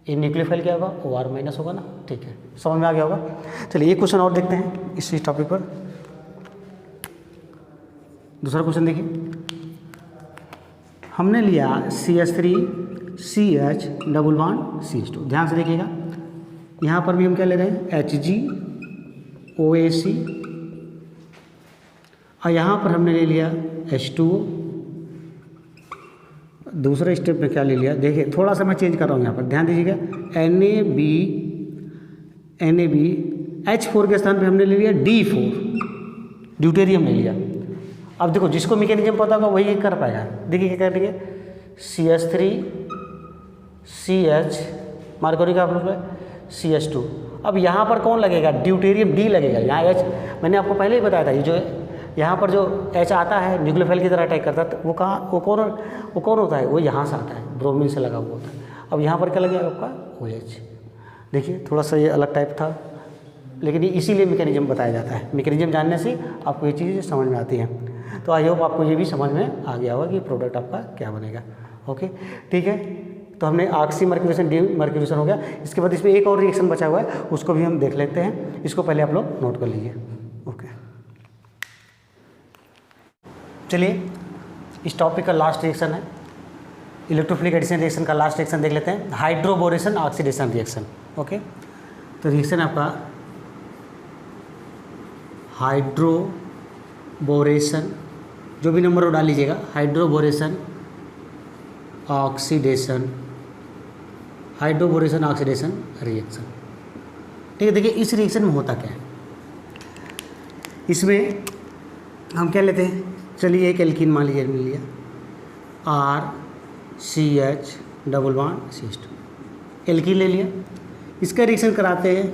ये न्यूक्लियोफाइल क्या होगा OR माइनस होगा ना। ठीक है, समझ में आ गया होगा। चलिए एक क्वेश्चन और देखते हैं इसी टॉपिक पर। दूसरा क्वेश्चन देखिए, हमने लिया CH3CH डबल बॉन्ड CH2। ध्यान से देखिएगा, यहाँ पर भी हम क्या ले रहे हैं HgOAc और यहाँ पर हमने ले लिया H2O। दूसरे स्टेप में क्या ले लिया, देखिए थोड़ा सा मैं चेंज कर रहा हूँ यहाँ पर, ध्यान दीजिएगा। NaB H4 के स्थान पे हमने ले लिया D4, ड्यूटेरियम ले लिया। अब देखो जिसको मैकेनिज्म पता होगा वही कर पाएगा। देखिए क्या करेंगे, CH3CH मार्कोनी का CH2। अब यहाँ पर कौन लगेगा, ड्यूटेरियम D लगेगा। यहाँ H मैंने आपको पहले ही बताया था, ये जो यहाँ पर जो H आता है न्यूक्लियोफाइल की तरह अटैक करता है, तो वो कहाँ, वो कौन होता है, वो यहाँ से आता है, ब्रोमीन से लगा हुआ होता है। अब यहाँ पर क्या लगेगा आपका OH। देखिए थोड़ा सा ये अलग टाइप था, लेकिन ये इसीलिए मैकेनिज्म बताया जाता है। मैकेनिज्म जानने से आपको ये चीज़ें समझ में आती हैं। तो आई होप आपको ये भी समझ में आ गया होगा कि प्रोडक्ट आपका क्या बनेगा। ओके ठीक है, तो हमने ऑक्सीमर्क्यूरेशन, डीमर्क्यूरेशन हो गया। इसके बाद इसमें एक और रिएक्शन बचा हुआ है, उसको भी हम देख लेते हैं। इसको पहले आप लोग नोट कर लीजिए। ओके चलिए, इस टॉपिक का लास्ट रिएक्शन है इलेक्ट्रोफिलिक एडिशन रिएक्शन का लास्ट रिएक्शन देख लेते हैं, हाइड्रोबोरेशन ऑक्सीडेशन रिएक्शन। ओके, तो रिएक्शन आपका हाइड्रोबोरेशन, जो भी नंबर वो डाल लीजिएगा, हाइड्रोबोरेशन ऑक्सीडेशन रिएक्शन। ठीक है, देखिए इस रिएक्शन में होता क्या है, इसमें हम क्या लेते हैं, चलिए एक एल्कीन मान लीजिए मिल लिया RCH double bond CH2, alkene ले लिया। इसका रिएक्शन कराते हैं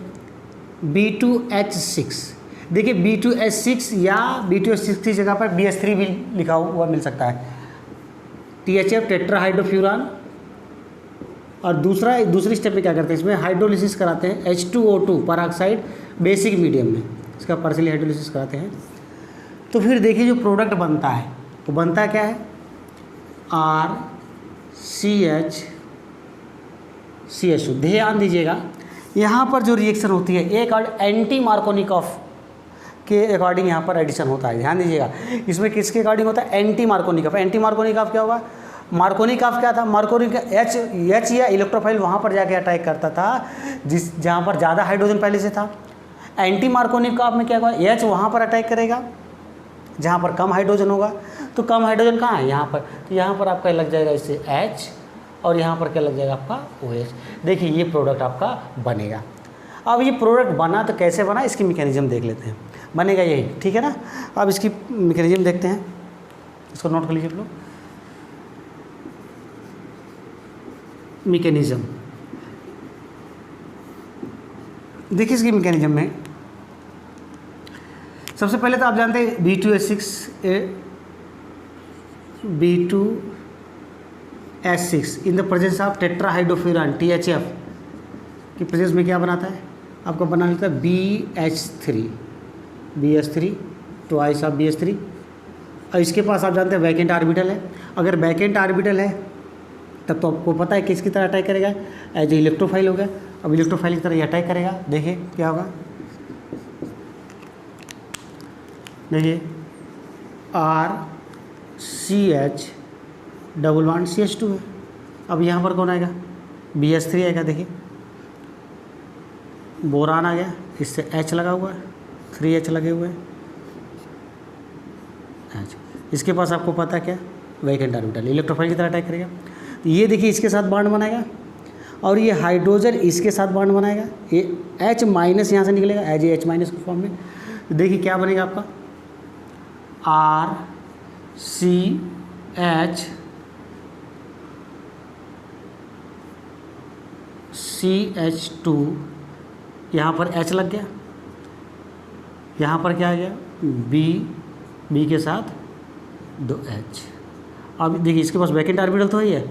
B2H6। देखिए B2H6 या B2H6 की जगह पर BH3 भी लिखा हुआ मिल सकता है, THF टेट्राहाइड्रोफ्यूरान। और दूसरी स्टेप में क्या करते हैं, इसमें हाइड्रोलिसिस कराते हैं H2O2 परऑक्साइड बेसिक मीडियम में, इसका पार्शियली हाइड्रोलिसिस कराते हैं। तो फिर देखिए जो प्रोडक्ट बनता है वो बनता क्या है, RCH ध्यान दीजिएगा, यहाँ पर जो रिएक्शन होती है एक एंटी मार्कोनिकॉफ के अकॉर्डिंग यहाँ पर एडिशन होता है। ध्यान दीजिएगा, इसमें किसके अकॉर्डिंग होता है, एंटी मार्कोनिकॉफ। एंटी मार्कोनिकॉफ क्या होगा, मार्कोनी काफ क्या था, मार्कोनी का एच या इलेक्ट्रोफाइल वहाँ पर जाके अटैक करता था जहाँ पर ज़्यादा हाइड्रोजन पहले से था। एंटी मार्कोनी काफ में क्या होगा, एच वहाँ पर अटैक करेगा जहाँ पर कम हाइड्रोजन होगा। तो कम हाइड्रोजन कहाँ है, यहाँ पर, तो यहाँ पर आपका लग जाएगा इससे एच और यहाँ पर क्या लग जाएगा आपका OH। देखिए ये प्रोडक्ट आपका बनेगा। अब ये प्रोडक्ट बना तो कैसे बना, इसकी मैकेनिज्म देख लेते हैं। बनेगा यही, ठीक है ना। अब इसकी मैकेनिज्म देखते हैं, इसको नोट कर लीजिए आप लोग। मैकेनिज्म देखिए, इसकी मैकेनिज्म में सबसे पहले तो आप जानते हैं B2H6 in the presence of tetrahydrofuran THF की प्रेजेंस में क्या बनाता है, आपको बना लेता है BH3 ट्वाइस ऑफ BH3। और इसके पास आप जानते हैं वैकेंट ऑर्बिटल है। अगर वैकेंट ऑर्बिटल है तब तो आपको पता है कि इसकी तरह अटैक करेगा, एज इलेक्ट्रोफाइल हो गया। अब इलेक्ट्रोफाइल की तरह ये अटैक करेगा। देखिए क्या होगा, देखिए RCH डबल बॉन्ड CH2 है। अब यहाँ पर कौन आएगा, BH3 आएगा। देखिए बोरान आ गया, इससे H लगा हुआ है, 3H लगे हुए हैं H। इसके पास आपको पता है क्या, वैकेंट ऑर्बिटल, इलेक्ट्रोफाइल की तरह अटैक करेगा। तो ये देखिए इसके साथ बॉन्ड बनाएगा और ये हाइड्रोजन इसके साथ बॉन्ड बनाएगा। ये H माइनस यहाँ से निकलेगा एज H माइनस के फॉर्म में। तो देखिए क्या बनेगा आपका CH2, यहाँ पर H लग गया, यहाँ पर क्या आ गया B के साथ 2H। अब देखिए इसके पास वैकेंट ऑर्बिटल तो ही है।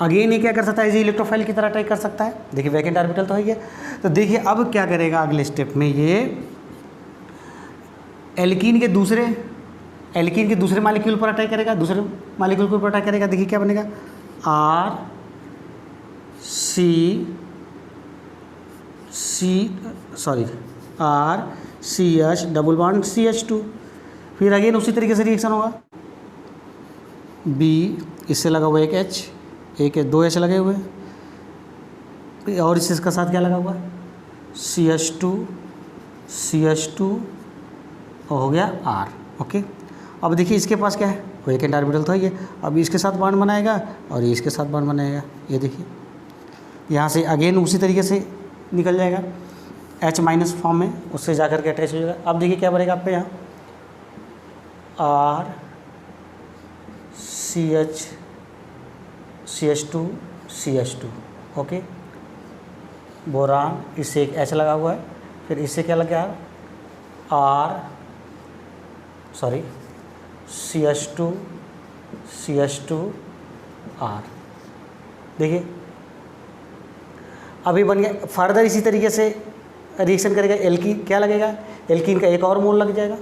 अगेन ये क्या कर सकता है, ये इलेक्ट्रोफाइल की तरह अटैक कर सकता है। देखिए वैकेंट ऑर्बिटल तो है। तो देखिए अब क्या करेगा अगले स्टेप में, ये एल्कीन के दूसरे मालिक्यूल पर अटैक करेगा, दूसरे मालिक्यूल के ऊपर अटैक करेगा। देखिए क्या बनेगा RCH डबल बॉन्ड CH2। फिर अगेन उसी तरीके से रिएक्शन होगा, B इससे लगा हुआ एक H, एक 2H लगे हुए, और इसका साथ क्या लगा हुआ CH2 हो गया R। ओके, अब देखिए इसके पास क्या है, वैकेंट ऑर्बिटल तो है। अब इसके साथ बॉन्ड बनाएगा और इसके साथ बॉन्ड बनाएगा। ये देखिए यहाँ से अगेन उसी तरीके से निकल जाएगा H माइनस फॉर्म में, उससे जाकर के अटैच हो जाएगा। अब देखिए क्या बनेगा आपके यहाँ RCH2 ओके। बोरान इससे एक H लगा हुआ है, फिर इससे क्या लग गया CH2R। देखिए अभी बन गया। फर्दर इसी तरीके से रिएक्शन करेगा, एल्कीन क्या लगेगा, एल्कीन का एक और मोल लग जाएगा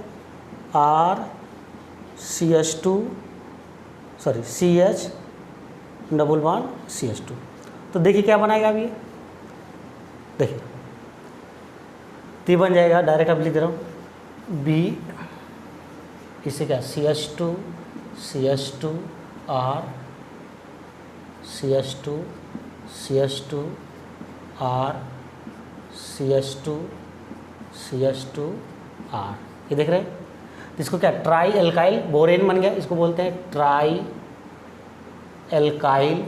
CH डबल बॉन्ड CH2। तो देखिए क्या बनाएगा अभी, देखिए तो बन जाएगा, डायरेक्ट अब लिख दे रहा हूँ B, इससे क्या CH2R CH2R ये देख रहे हैं। इसको क्या ट्राई एल्काइल बोरेन बन गया, इसको बोलते हैं ट्राई एल्काइल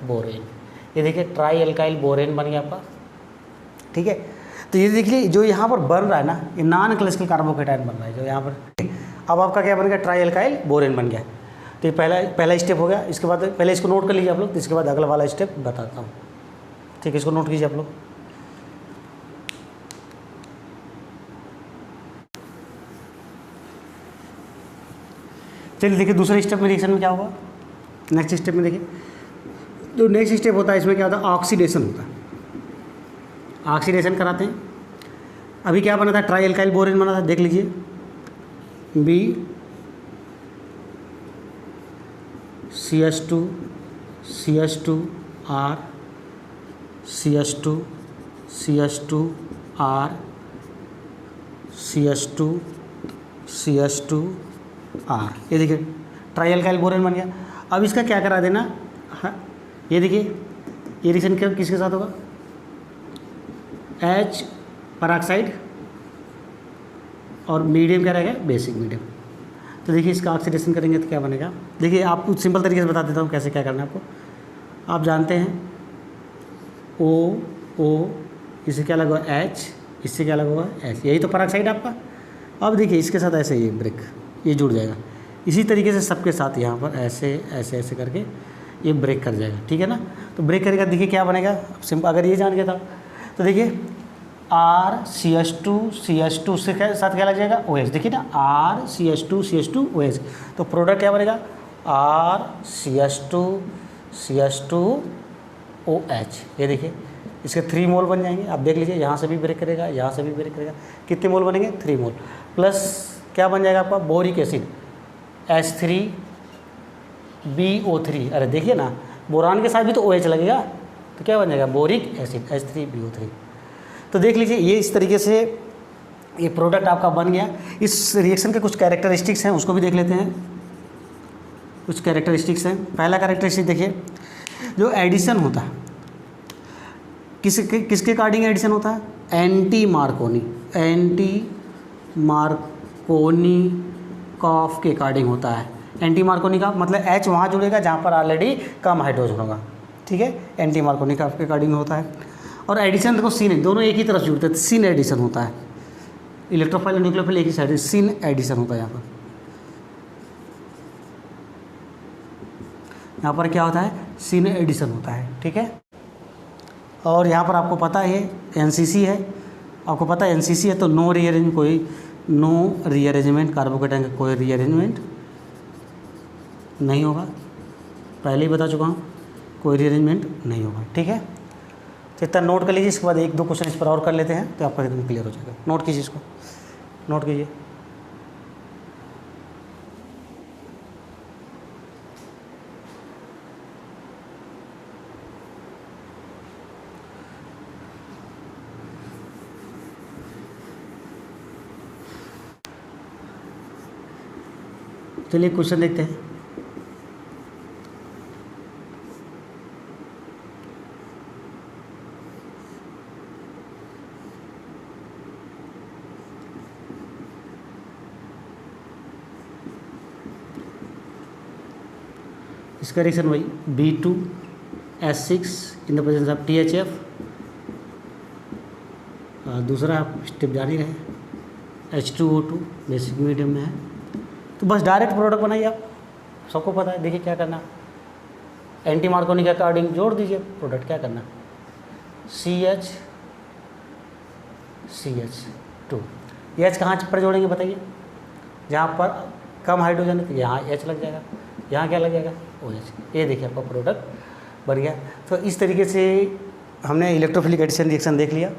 बोरेन। ये देखिए ट्राई एल्काइल बोरेन बन गया आपका, ठीक है। तो ये देखिए जो यहाँ पर बन रहा है ना, ये नॉन क्लासिकल कार्बोकेटायन बन रहा है जो यहाँ पर। अब आपका क्या बन गया, ट्राई एल्काइल बोरेन बन गया। तो ये पहला स्टेप हो गया। इसके बाद पहले इसको नोट कर लीजिए आप लोग, इसके बाद अगला वाला स्टेप बताता हूँ, ठीक है। इसको नोट कीजिए आप लोग। चलिए देखिए दूसरे स्टेप में रिएक्शन में क्या होगा। नेक्स्ट स्टेप में देखिए, जो नेक्स्ट स्टेप होता है इसमें क्या होता है, ऑक्सीडेशन होता है। ऑक्सीडेशन कराते हैं। अभी क्या बना था, ट्राई एल्काइल बोरेन बना था, देख लीजिए B CH2R CH2R ये देखिए ट्राई अल्काइल बोरेन बन गया। अब इसका क्या करा देना, हाँ ये देखिए ये रिएक्शन किसके साथ होगा, H पेरोक्साइड और मीडियम क्या रहेगा, बेसिक मीडियम। तो देखिए इसका ऑक्सीडेशन करेंगे तो क्या बनेगा, देखिए आपको सिंपल तरीके से बता देता हूँ कैसे क्या करना है आपको। आप जानते हैं O इससे क्या लगा H, इससे क्या लगा हुआ H, यही तो पेरोक्साइड आपका। अब देखिए इसके साथ ऐसे ये ब्रेक, ये जुड़ जाएगा। इसी तरीके से सबके साथ यहाँ पर ऐसे ऐसे ऐसे करके ये ब्रेक कर जाएगा, ठीक है ना। तो ब्रेक करेगा, देखिए क्या बनेगा, सिंपल अगर ये जान गया था तो देखिए RCH2 से साथ क्या लग जाएगा OH, देखिए ना RCH2 OH, तो प्रोडक्ट क्या बनेगा RCH2 OH। ये देखिए इसके 3 मोल बन जाएंगे। आप देख लीजिए यहाँ से भी ब्रेक करेगा, यहाँ से भी ब्रेक करेगा, कितने मोल बनेंगे 3 मोल, प्लस क्या बन जाएगा आपका बोरिक एसिड H3BO3। अरे देखिए ना बोरान के साथ भी तो OH लगेगा, तो क्या बन जाएगा बोरिक एसिड H3BO3। तो देख लीजिए ये इस तरीके से ये प्रोडक्ट आपका बन गया। इस रिएक्शन के कुछ कैरेक्टरिस्टिक्स हैं, उसको भी देख लेते हैं। कुछ कैरेक्टरिस्टिक्स हैं। पहला कैरेक्टरिस्टिक देखिए, जो एडिशन होता है किसके अकॉर्डिंग एडिशन होता है, एंटी मार्कोनी कॉफ के अकॉर्डिंग होता है। एंटी मार्कोनी का मतलब H वहाँ जुड़ेगा जहाँ पर ऑलरेडी कम हाइड्रोजन होगा, ठीक है, एंटी मार्कोनी कॉफ के अकॉर्डिंग होता है। और एडिशन देखो सिन, दोनों एक ही तरफ जुड़ते हैं, सिन एडिशन होता है। इलेक्ट्रोफाइल और न्यूक्लियोफाइल एक ही साइड, सिन एडिशन होता है। यहाँ पर क्या होता है, सिन एडिशन होता है, ठीक है। और यहाँ पर आपको पता है NCC है, आपको पता है NCC है तो नो रीअरेंजमेंट, कार्बोकेटाइन का कोई रीअरेंजमेंट नहीं होगा, पहले ही बता चुका हूँ, कोई रीअरेंजमेंट नहीं होगा, ठीक है। तो इतना नोट कर लीजिए, इसके बाद 1-2 क्वेश्चन इस पर और कर लेते हैं तो आपका एकदम क्लियर हो जाएगा। नोट कीजिए, इसको नोट कीजिए। चलिए क्वेश्चन देखते हैं। इसका रिएक्शन वही B2S6 in the presence of THF। दूसरा आप स्टेप जारी रहे, H2O2 बेसिक मीडियम में है। तो बस डायरेक्ट प्रोडक्ट बनाइए, आप सबको पता है। देखिए क्या करना, एंटी मार्कोनी के अकॉर्डिंग जोड़ दीजिए प्रोडक्ट, क्या करना CH2। ये H कहाँ पर जोड़ेंगे बताइए, जहाँ पर कम हाइड्रोजन है तो यहाँ H लग जाएगा, यहाँ क्या लग जाएगा OH। ये देखिए आपका प्रोडक्ट बन गया। तो इस तरीके से हमने इलेक्ट्रोफिलिक एडिशन रिएक्शन देख लिया।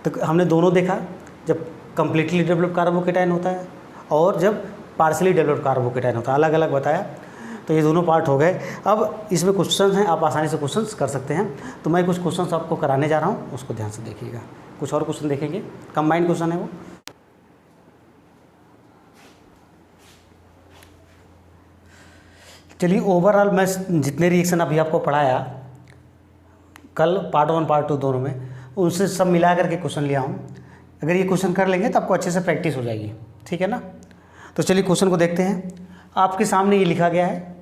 तो हमने दोनों देखा, जब कम्प्लीटली डेवलप्ड कार्बोकेटाइन होता है और जब पार्शली डेवलप्ड कार्बोकेटाइन होता है, अलग अलग बताया। तो ये दोनों पार्ट हो गए। अब इसमें क्वेश्चन हैं, आप आसानी से क्वेश्चन कर सकते हैं। तो मैं कुछ क्वेश्चन आपको कराने जा रहा हूँ, उसको ध्यान से देखिएगा। कुछ और क्वेश्चन देखेंगे, कंबाइंड क्वेश्चन है वो। चलिए ओवरऑल मैं जितने रिएक्शन अभी आपको पढ़ाया कल पार्ट 1 पार्ट 2 दोनों में, उनसे सब मिला करके क्वेश्चन लिया हूँ। अगर ये क्वेश्चन कर लेंगे तो आपको अच्छे से प्रैक्टिस हो जाएगी, ठीक है ना। तो चलिए क्वेश्चन को देखते हैं। आपके सामने ये लिखा गया है,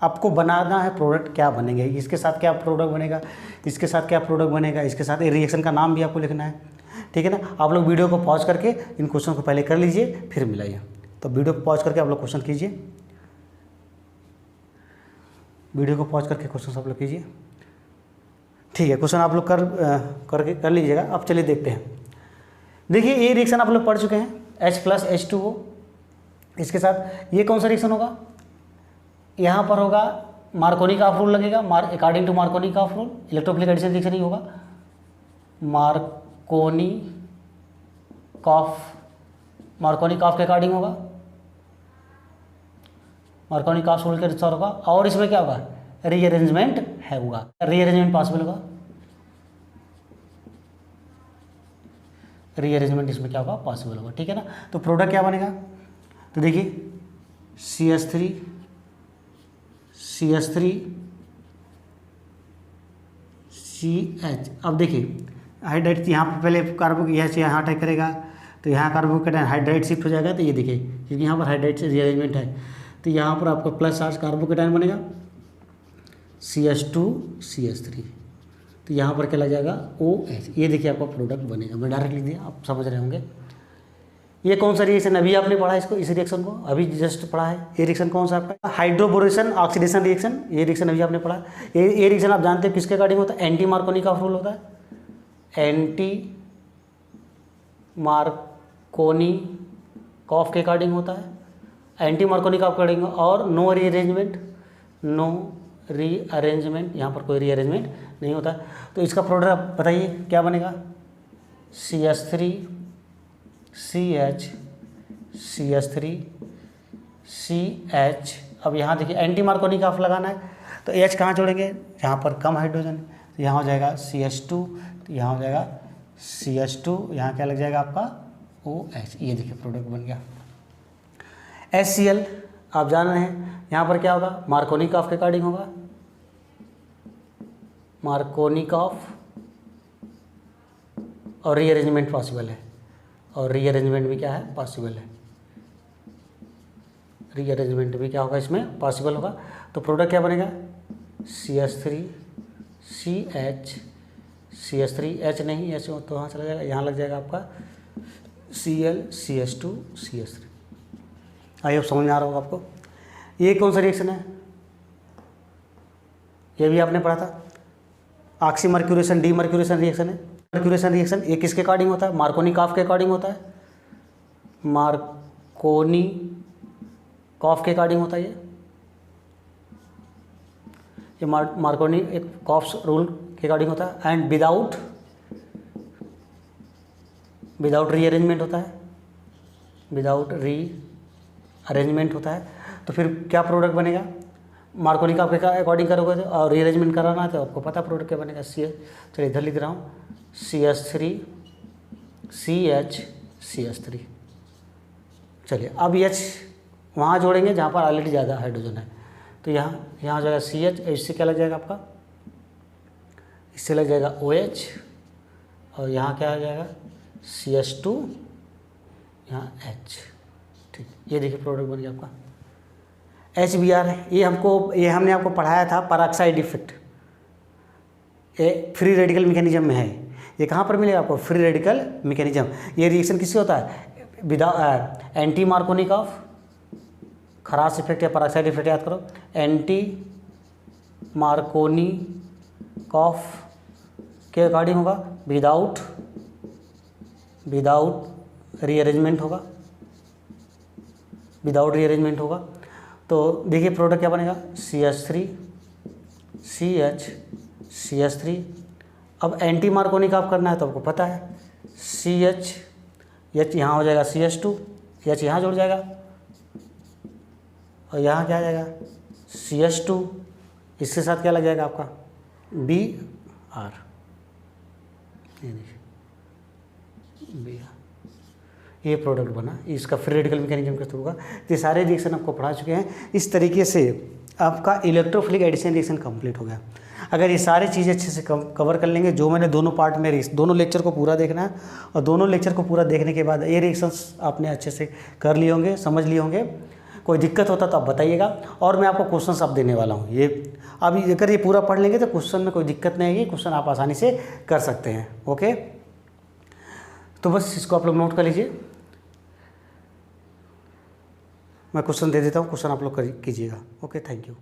आपको बनाना है प्रोडक्ट, क्या बनेंगे, इसके साथ क्या प्रोडक्ट बनेगा, इसके साथ क्या प्रोडक्ट बनेगा, इसके साथ रिएक्शन का नाम भी आपको लिखना है, ठीक है ना। आप लोग वीडियो को पॉज करके इन क्वेश्चन को पहले कर लीजिए, फिर मिलाइए। तो वीडियो को पॉज करके आप लोग क्वेश्चन कीजिए, वीडियो को पॉज करके क्वेश्चन आप लोग कीजिए, ठीक है। क्वेश्चन आप लोग कर लीजिएगा। अब चलिए देखते हैं। देखिए ये रिएक्शन आप लोग पढ़ चुके हैं, H+H2O। इसके साथ ये कौन सा रिएक्शन होगा, यहाँ पर होगा मार्कोनी का ऑफ रूल लगेगा, according to Markovnikov rule. Electrophilic addition reaction ही होगा, मार्कोनी कॉफ के अकॉर्डिंग होगा, मार्कोनी कॉफ रूल के अनुसार होगा। और इसमें क्या होगा, रीअरेंजमेंट होगा, रीअरेंजमेंट पॉसिबल होगा, रीअरेंजमेंट इसमें क्या होगा पॉसिबल होगा, ठीक है ना। तो प्रोडक्ट क्या बनेगा, तो देखिए CH3 CH3 CH। अब देखिए हाइड्राइड यहाँ पर पहले कार्बो यह से यहाँ अटैक करेगा तो यहाँ कार्बोकेटायन हाइड्राइड शिफ्ट हो जाएगा। तो ये देखिए क्योंकि यहाँ पर हाइड्राइड से रीअरेंजमेंट है तो यहाँ पर आपका प्लस चार्ज कार्बोकेटायन बनेगा CH2 CH3। तो यहाँ पर क्या लग जाएगा OH। ये देखिए आपका प्रोडक्ट बनेगा। मैं डायरेक्ट लिख दिया, आप समझ रहे होंगे। ये कौन सा रिएक्शन अभी आपने पढ़ा इसको, इस रिएक्शन को अभी जस्ट पढ़ा है। ये रिएक्शन कौन सा आपका हाइड्रोबोरेशन ऑक्सीडेशन रिएक्शन। ये रिएक्शन अभी आपने पढ़ा। ये रिएक्शन आप जानते हैं किसके अकॉर्डिंग होता है, एंटी मार्कोनिकॉफ रूल होता है। एंटी मार्कोनिकॉफ के अकॉर्डिंग होता है, एंटी मार्कोनिकॉफ के अकॉर्डिंग। और नो रीअरेंजमेंट, यहाँ पर कोई रीअरेंजमेंट नहीं होता। तो इसका प्रोडक्ट आप बताइए क्या बनेगा, CH3 CH CH3 CH। अब यहाँ देखिए एंटी मार्कोनिकॉफ लगाना है तो H कहाँ जोड़ेंगे, यहाँ पर कम हाइड्रोजन है तो यहाँ हो जाएगा CH2, तो यहाँ हो जाएगा CH2, यहाँ क्या लग जाएगा आपका OH। ये देखिए प्रोडक्ट बन गया। HCl आप जान रहे हैं यहाँ पर क्या होगा, मार्कोनिकॉफ के अकॉर्डिंग होगा। मार्कोनिकॉफ और रीअरेंजमेंट पॉसिबल है, और रीअरेंजमेंट भी क्या है पॉसिबल है। रीअरेंजमेंट भी क्या होगा इसमें पॉसिबल होगा। तो प्रोडक्ट क्या बनेगा, CH3 CH CH3 H नहीं, H तो वहाँ चला जाएगा, यहाँ लग जाएगा आपका Cl CH2 CH3। I hope समझ में आ रहा होगा आपको। ये कौन सा रिएक्शन है, ये भी आपने पढ़ा था, ऑक्सीमर्क्यूरेशन डीमर्क्यूरेशन रिएक्शन है। मर्क्यूरेशन रिएक्शन ये किसके अकॉर्डिंग होता है, मार्कोनिकॉफ के अकॉर्डिंग होता है। मार्कोनिकॉफ के अकॉर्डिंग होता है ये मार्कोनिकॉफ रूल के अकॉर्डिंग होता है। एंड विदाउट रीअरेंजमेंट होता है, विदाउट रीअरेंजमेंट होता है। तो फिर क्या प्रोडक्ट बनेगा, मार्कोनिकॉफ के अकॉर्डिंग करोगे तो, और रीअरेंजमेंट कराना है तो आपको पता प्रोडक्ट क्या बनेगा, चलिए इधर लिख रहा हूँ CH3 CH CH3। चलिए अब H वहाँ जोड़ेंगे जहाँ पर ऑलरेडी ज़्यादा हाइड्रोजन है। तो यहाँ हो जाएगा CH, इससे क्या लग जाएगा आपका, इससे लग जाएगा OH, और यहाँ क्या आ जाएगा CH2, यहाँ H। ठीक, ये देखिए प्रोडक्ट बन गया आपका HBr है। ये हमने आपको पढ़ाया था परऑक्साइड इफेक्ट, ये फ्री रेडिकल मैकेनिज्म में है। ये कहाँ पर मिलेगा आपको, फ्री रेडिकल मैकेनिज्म। ये रिएक्शन किससे होता है, एंटी मार्कोनिकॉफ, खरास इफेक्ट या परऑक्साइड इफेक्ट याद करो। एंटी मार्कोनिकॉफ के अकॉर्डिंग होगा, विदाउट रीअरेंजमेंट होगा, विदाउट रीअरेंजमेंट होगा। तो देखिए प्रोडक्ट क्या बनेगा, CH3 CH CH3। अब एंटी मार्कोनिकॉफ करना है तो आपको पता है CH, H यहाँ हो जाएगा CH2, H यहाँ जुड़ जाएगा, और यहाँ क्या आ जाएगा CH2, इसके साथ क्या लग जाएगा आपका Br। ये प्रोडक्ट बना, इसका फ्री रेडिकल मैकेनिज्म के थ्रू होगा। ये सारे रिएक्शन आपको पढ़ा चुके हैं। इस तरीके से आपका इलेक्ट्रोफिलिक एडिशन रिएक्शन कंप्लीट हो गया। अगर ये सारी चीज़ें अच्छे से कवर कर लेंगे, जो मैंने दोनों पार्ट में, दोनों लेक्चर को पूरा देखना है, और दोनों लेक्चर को पूरा देखने के बाद ये रिएक्शंस आपने अच्छे से कर लिए होंगे, समझ लिए होंगे। कोई दिक्कत होता तो आप बताइएगा, और मैं आपको क्वेश्चन अब देने वाला हूँ। ये अब अगर ये पूरा पढ़ लेंगे तो क्वेश्चन में कोई दिक्कत नहीं आएगी, क्वेश्चन आप आसानी से कर सकते हैं। ओके, तो बस इसको आप लोग नोट कर लीजिए। मैं क्वेश्चन दे देता हूँ, क्वेश्चन आप लोग कीजिएगा। Okay, thank you.